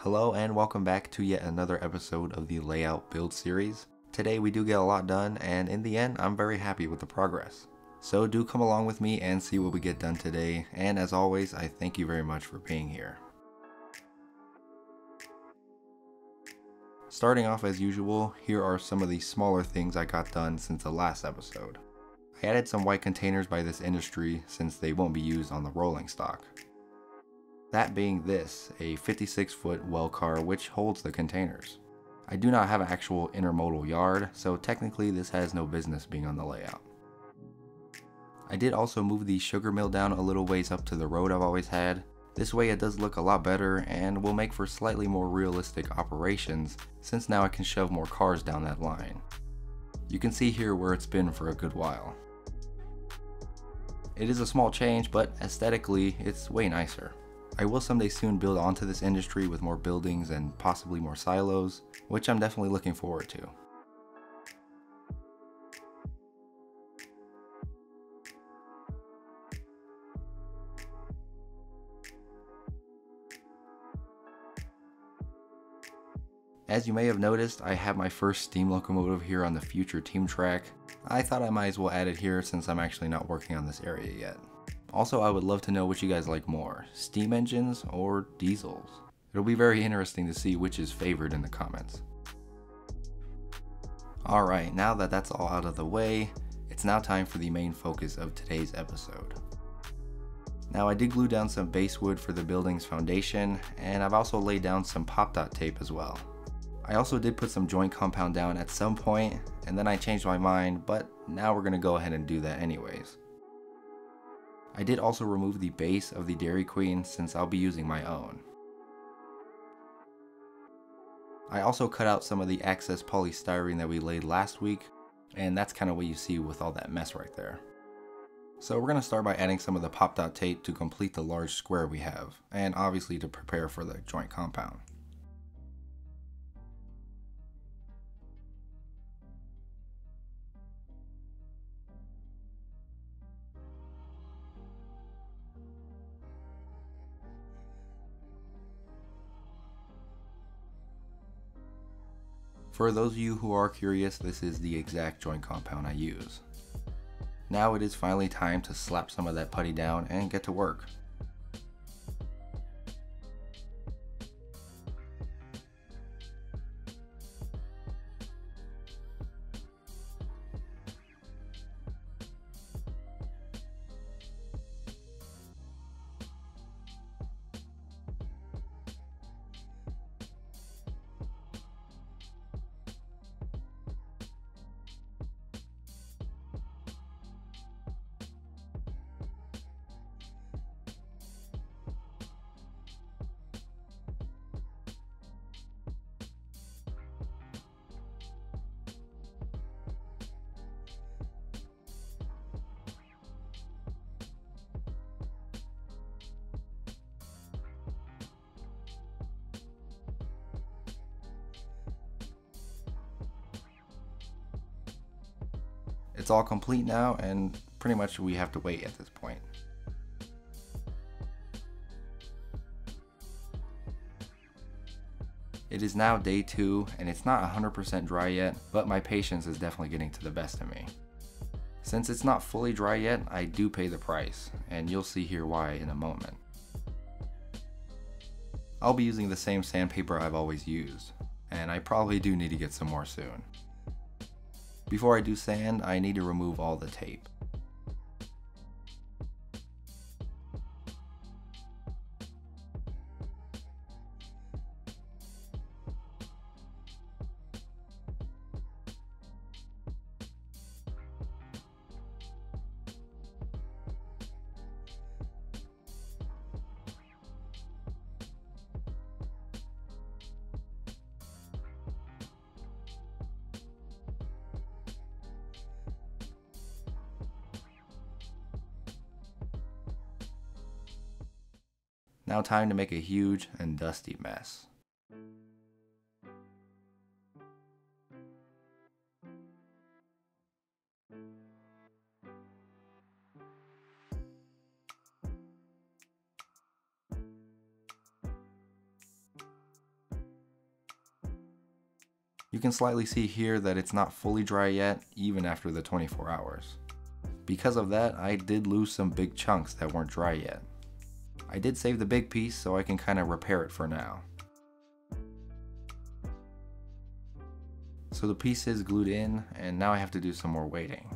Hello and welcome back to yet another episode of the Layout Build series. Today we do get a lot done, and in the end I'm very happy with the progress. So do come along with me and see what we get done today, and as always I thank you very much for being here. Starting off as usual, here are some of the smaller things I got done since the last episode. I added some white containers by this industry since they won't be used on the rolling stock. That being this, a 56-foot well car which holds the containers. I do not have an actual intermodal yard, so technically this has no business being on the layout. I did also move the sugar mill down a little ways up to the road I've always had. This way it does look a lot better and will make for slightly more realistic operations since now I can shove more cars down that line. You can see here where it's been for a good while. It is a small change, but aesthetically it's way nicer. I will someday soon build onto this industry with more buildings and possibly more silos, which I'm definitely looking forward to. As you may have noticed, I have my first steam locomotive here on the future team track. I thought I might as well add it here since I'm actually not working on this area yet. Also, I would love to know which you guys like more, steam engines or diesels. It'll be very interesting to see which is favored in the comments. Alright, now that that's all out of the way, it's now time for the main focus of today's episode. Now I did glue down some basewood for the building's foundation, and I've also laid down some pop-dot tape as well. I also did put some joint compound down at some point, and then I changed my mind, but now we're going to go ahead and do that anyways. I did also remove the base of the Dairy Queen since I'll be using my own. I also cut out some of the excess polystyrene that we laid last week, and that's kind of what you see with all that mess right there. So we're going to start by adding some of the pop-dot tape to complete the large square we have, and obviously to prepare for the joint compound. For those of you who are curious, this is the exact joint compound I use. Now it is finally time to slap some of that putty down and get to work. It's all complete now, and pretty much we have to wait at this point. It is now day 2, and it's not 100% dry yet, but my patience is definitely getting to the best of me. Since it's not fully dry yet, I do pay the price, and you'll see here why in a moment. I'll be using the same sandpaper I've always used, and I probably do need to get some more soon. Before I do sand, I need to remove all the tape. Now time to make a huge and dusty mess. You can slightly see here that it's not fully dry yet, even after the 24 hours. Because of that, I did lose some big chunks that weren't dry yet. I did save the big piece so I can kind of repair it for now. So the piece is glued in, and now I have to do some more waiting.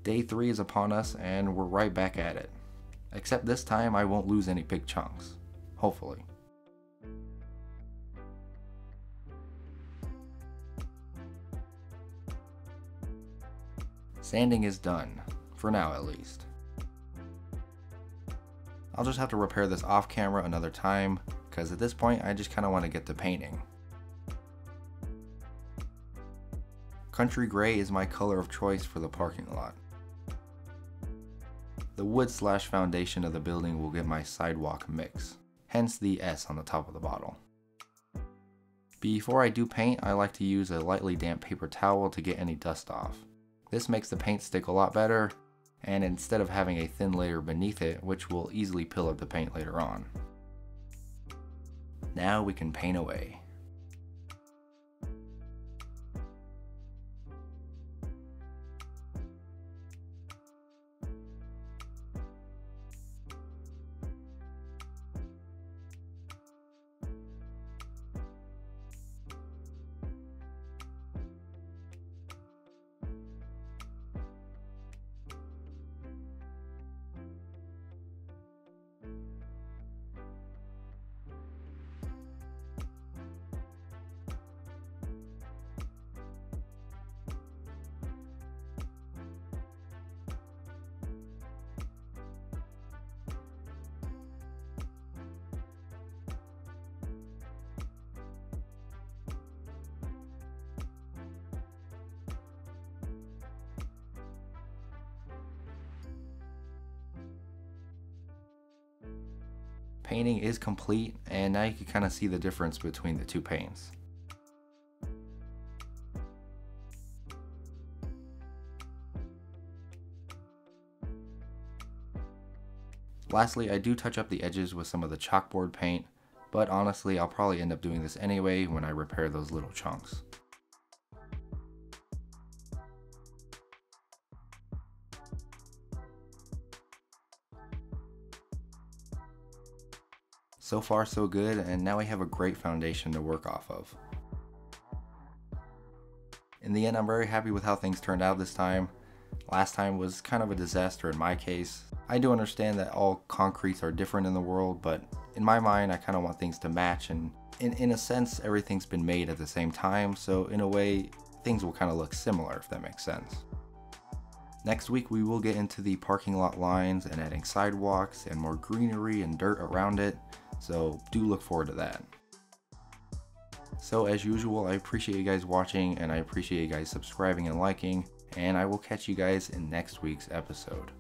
Day 3 is upon us and we're right back at it. Except this time I won't lose any big chunks. Hopefully. Sanding is done. For now at least. I'll just have to repair this off camera another time, because at this point I just kind of want to get to painting. Country gray is my color of choice for the parking lot. The wood / foundation of the building will get my sidewalk mix, hence the S on the top of the bottle. Before I do paint, I like to use a lightly damp paper towel to get any dust off. This makes the paint stick a lot better, and instead of having a thin layer beneath it, which will easily peel up the paint later on. Now we can paint away. Painting is complete, and now you can kind of see the difference between the two paints. Lastly, I do touch up the edges with some of the chalkboard paint, but honestly I'll probably end up doing this anyway when I repair those little chunks. So far so good, and now we have a great foundation to work off of. In the end, I'm very happy with how things turned out this time. Last time was kind of a disaster in my case. I do understand that all concretes are different in the world, but in my mind I kind of want things to match, and in a sense everything's been made at the same time, so in a way things will kind of look similar, if that makes sense. Next week we will get into the parking lot lines and adding sidewalks and more greenery and dirt around it, so do look forward to that. So as usual, I appreciate you guys watching, and I appreciate you guys subscribing and liking, and I will catch you guys in next week's episode.